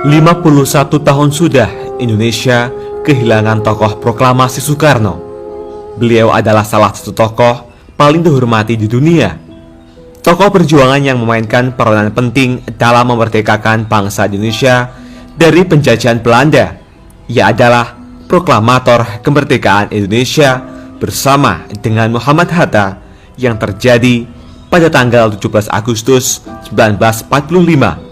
51 tahun sudah Indonesia kehilangan tokoh proklamasi Soekarno. Beliau adalah salah satu tokoh paling dihormati di dunia. Tokoh perjuangan yang memainkan peranan penting dalam memerdekakan bangsa Indonesia dari penjajahan Belanda. Ia adalah proklamator kemerdekaan Indonesia bersama dengan Muhammad Hatta yang terjadi pada tanggal 17 Agustus 1945.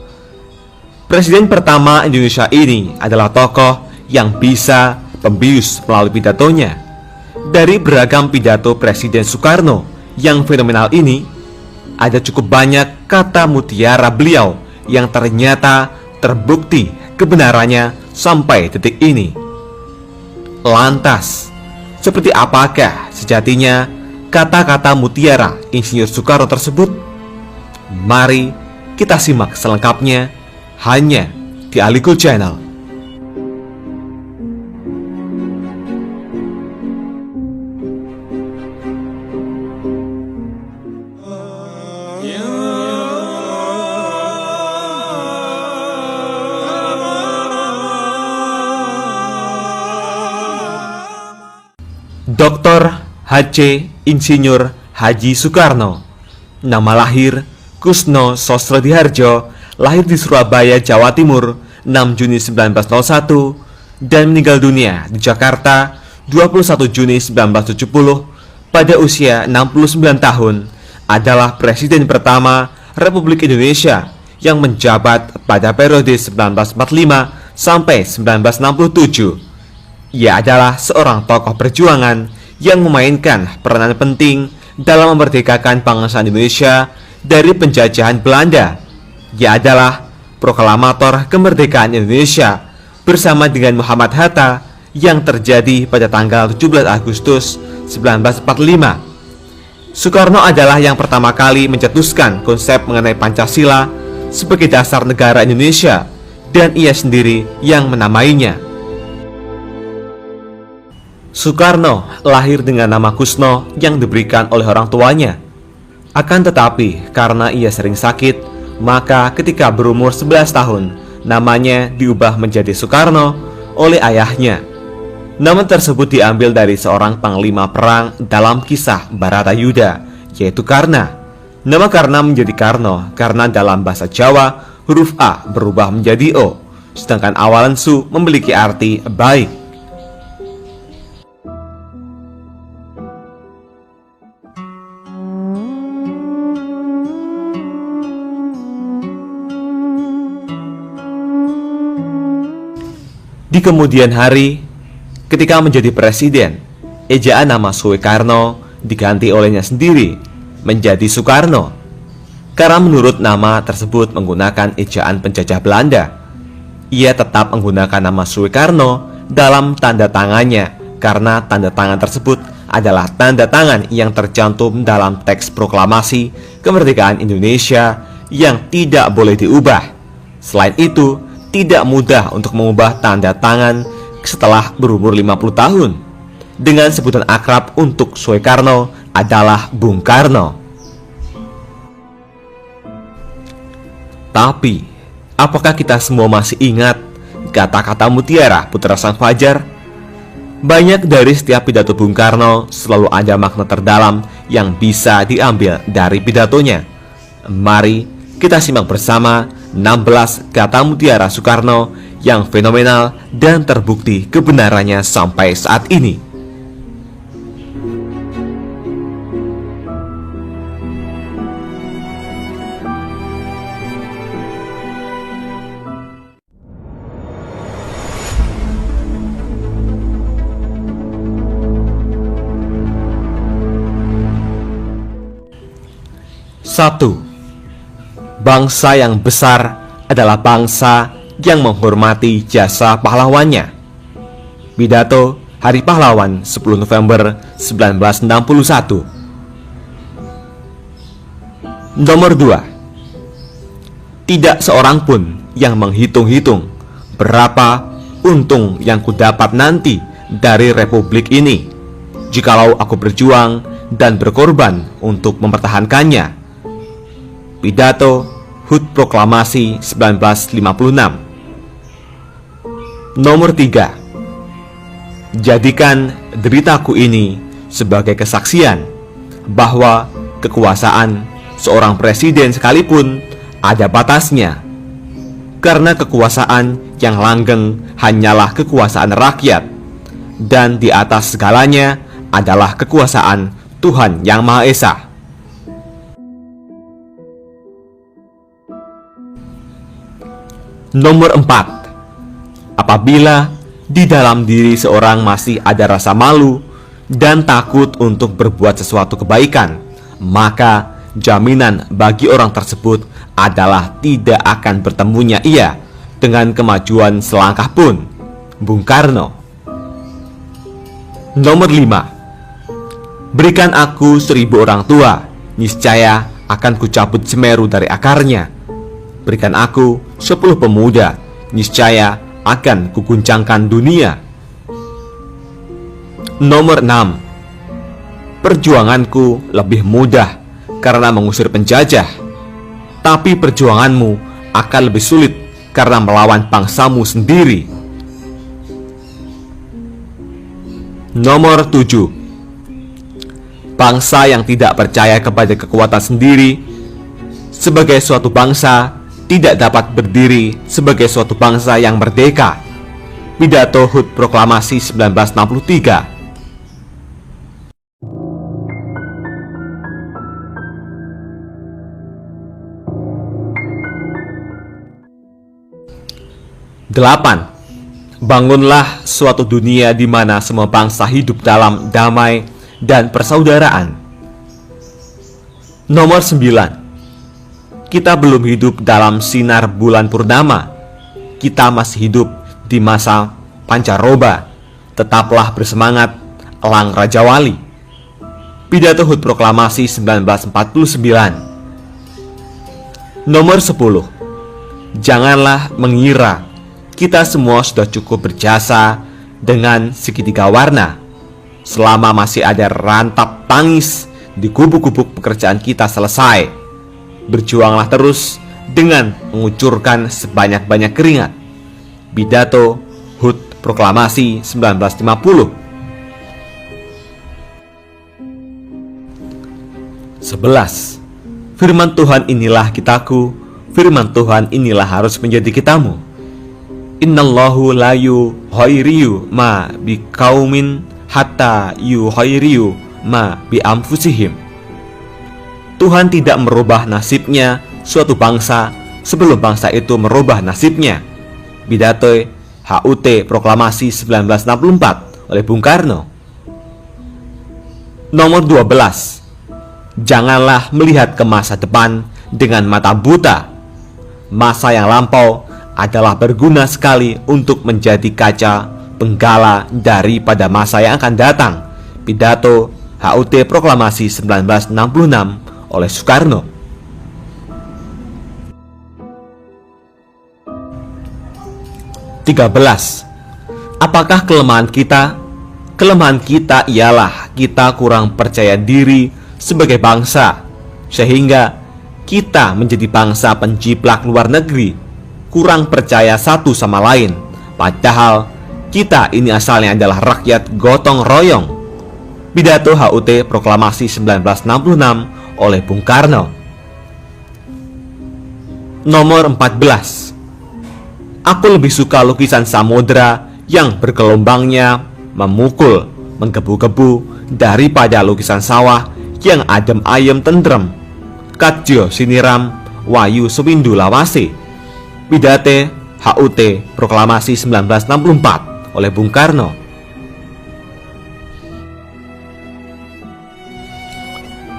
Presiden pertama Indonesia ini adalah tokoh yang bisa membius melalui pidatonya. Dari beragam pidato Presiden Soekarno yang fenomenal ini, ada cukup banyak kata mutiara beliau yang ternyata terbukti kebenarannya sampai detik ini. Lantas, seperti apakah sejatinya kata-kata mutiara Insinyur Soekarno tersebut? Mari kita simak selengkapnya hanya di Alikul Channel. Dr. H.C. Insinyur Haji Soekarno. Nama lahir Kusno Sosrodihardjo, lahir di Surabaya, Jawa Timur 6 Juni 1901 dan meninggal dunia di Jakarta 21 Juni 1970 pada usia 69 tahun, adalah Presiden pertama Republik Indonesia yang menjabat pada periode 1945 sampai 1967. Ia adalah seorang tokoh perjuangan yang memainkan peranan penting dalam memerdekakan bangsa Indonesia dari penjajahan Belanda. Ia adalah proklamator kemerdekaan Indonesia bersama dengan Muhammad Hatta yang terjadi pada tanggal 17 Agustus 1945. Soekarno adalah yang pertama kali mencetuskan konsep mengenai Pancasila sebagai dasar negara Indonesia, dan ia sendiri yang menamainya. Soekarno lahir dengan nama Kusno yang diberikan oleh orang tuanya. Akan tetapi karena ia sering sakit, maka ketika berumur 11 tahun, namanya diubah menjadi Soekarno oleh ayahnya. Nama tersebut diambil dari seorang panglima perang dalam kisah Baratayuda, yaitu Karna. Nama Karna menjadi Karno karena dalam bahasa Jawa huruf A berubah menjadi O, sedangkan awalan Su memiliki arti baik. Di kemudian hari, ketika menjadi presiden, ejaan nama Soekarno diganti olehnya sendiri menjadi Soekarno, karena menurut nama tersebut menggunakan ejaan penjajah Belanda. Ia tetap menggunakan nama Soekarno dalam tanda tangannya karena tanda tangan tersebut adalah tanda tangan yang tercantum dalam teks proklamasi kemerdekaan Indonesia yang tidak boleh diubah. Selain itu, tidak mudah untuk mengubah tanda tangan setelah berumur 50 tahun. Dengan sebutan akrab untuk Soekarno adalah Bung Karno. Tapi, apakah kita semua masih ingat kata-kata mutiara Putra Sang Fajar? Banyak dari setiap pidato Bung Karno selalu ada makna terdalam yang bisa diambil dari pidatonya. Mari kita simak bersama 16 kata mutiara Soekarno yang fenomenal dan terbukti kebenarannya sampai saat ini. Satu, bangsa yang besar adalah bangsa yang menghormati jasa pahlawannya. Pidato Hari Pahlawan 10 November 1961. Nomor 2, tidak seorang pun yang menghitung-hitung berapa untung yang kudapat nanti dari republik ini jikalau aku berjuang dan berkorban untuk mempertahankannya. Pidato HUT Proklamasi 1956. Nomor 3. Jadikan deritaku ini sebagai kesaksian bahwa kekuasaan seorang presiden sekalipun ada batasnya, karena kekuasaan yang langgeng hanyalah kekuasaan rakyat, dan di atas segalanya adalah kekuasaan Tuhan Yang Maha Esa. Nomor 4. Apabila di dalam diri seorang masih ada rasa malu dan takut untuk berbuat sesuatu kebaikan, maka jaminan bagi orang tersebut adalah tidak akan bertemunya ia dengan kemajuan selangkah pun. Bung Karno. Nomor 5. Berikan aku 1000 orang tua, niscaya akan kucabut Semeru dari akarnya. Berikan aku 10 pemuda, niscaya akan kuguncangkan dunia. Nomor 6. Perjuanganku lebih mudah karena mengusir penjajah, tapi perjuanganmu akan lebih sulit karena melawan bangsamu sendiri. Nomor 7. Bangsa yang tidak percaya kepada kekuatan sendiri sebagai suatu bangsa tidak dapat berdiri sebagai suatu bangsa yang merdeka. Pidato HUT Proklamasi 1963. Delapan. Bangunlah suatu dunia di mana semua bangsa hidup dalam damai dan persaudaraan. Nomor 9. Kita belum hidup dalam sinar bulan purnama. Kita masih hidup di masa pancaroba. Tetaplah bersemangat, Elang Rajawali. Pidato HUT Proklamasi 1949. Nomor 10. Janganlah mengira kita semua sudah cukup berjasa dengan segitiga warna. Selama masih ada rantap tangis di gubuk-gubuk pekerjaan kita selesai, berjuanglah terus dengan mengucurkan sebanyak-banyak keringat. Pidato HUT Proklamasi 1950. 11. Firman Tuhan inilah kitaku, firman Tuhan inilah harus menjadi kitamu. Innallahu la yughayyiru ma biqaumin hatta yughayyiru ma bi anfusihim. Tuhan tidak merubah nasibnya suatu bangsa sebelum bangsa itu merubah nasibnya. Pidato HUT Proklamasi 1964 oleh Bung Karno. Nomor 12. Janganlah melihat ke masa depan dengan mata buta. Masa yang lampau adalah berguna sekali untuk menjadi kaca penggala daripada masa yang akan datang. Pidato HUT Proklamasi 1966 oleh Soekarno. (13) Apakah kelemahan kita? Kelemahan kita ialah kita kurang percaya diri sebagai bangsa, sehingga kita menjadi bangsa penjiplak luar negeri, kurang percaya satu sama lain, padahal kita ini asalnya adalah rakyat gotong royong. Pidato HUT Proklamasi 1966 oleh Bung Karno. Nomor 14. Aku lebih suka lukisan samudra yang bergelombangnya memukul, menggebu-gebu daripada lukisan sawah yang adem ayem tentrem. Kadjo siniram wayu sewindu lawase. Pidato HUT Proklamasi 1964 oleh Bung Karno.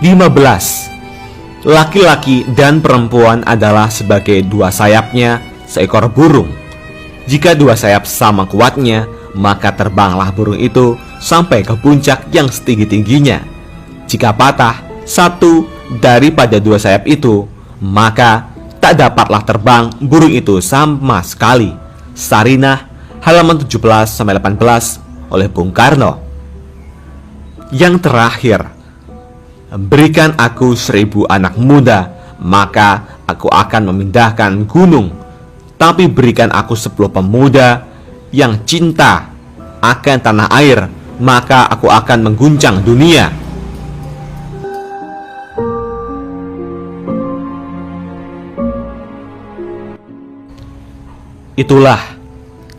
15. Laki-laki dan perempuan adalah sebagai dua sayapnya seekor burung. Jika dua sayap sama kuatnya, maka terbanglah burung itu sampai ke puncak yang setinggi-tingginya. Jika patah satu daripada dua sayap itu, maka tak dapatlah terbang burung itu sama sekali. Sarinah halaman 17-18 oleh Bung Karno. Yang terakhir, berikan aku 1000 anak muda, maka aku akan memindahkan gunung. Tapi berikan aku 10 pemuda, yang cinta akan tanah air, maka aku akan mengguncang dunia. Itulah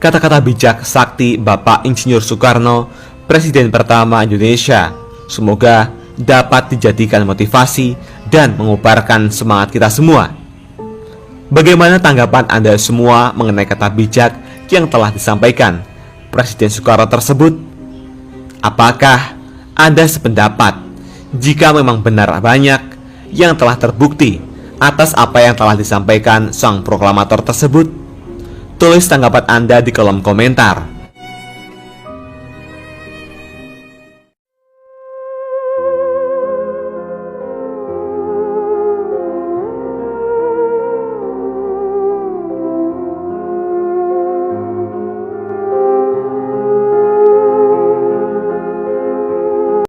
kata-kata bijak sakti Bapak Insinyur Soekarno, Presiden pertama Indonesia. Semoga dapat dijadikan motivasi dan mengobarkan semangat kita semua. Bagaimana tanggapan Anda semua mengenai kata bijak yang telah disampaikan Presiden Soekarno tersebut? Apakah Anda sependapat jika memang benar banyak yang telah terbukti atas apa yang telah disampaikan sang proklamator tersebut? Tulis tanggapan Anda di kolom komentar.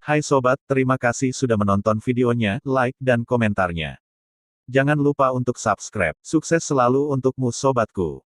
Hai sobat, terima kasih sudah menonton videonya, like dan komentarnya. Jangan lupa untuk subscribe. Sukses selalu untukmu sobatku.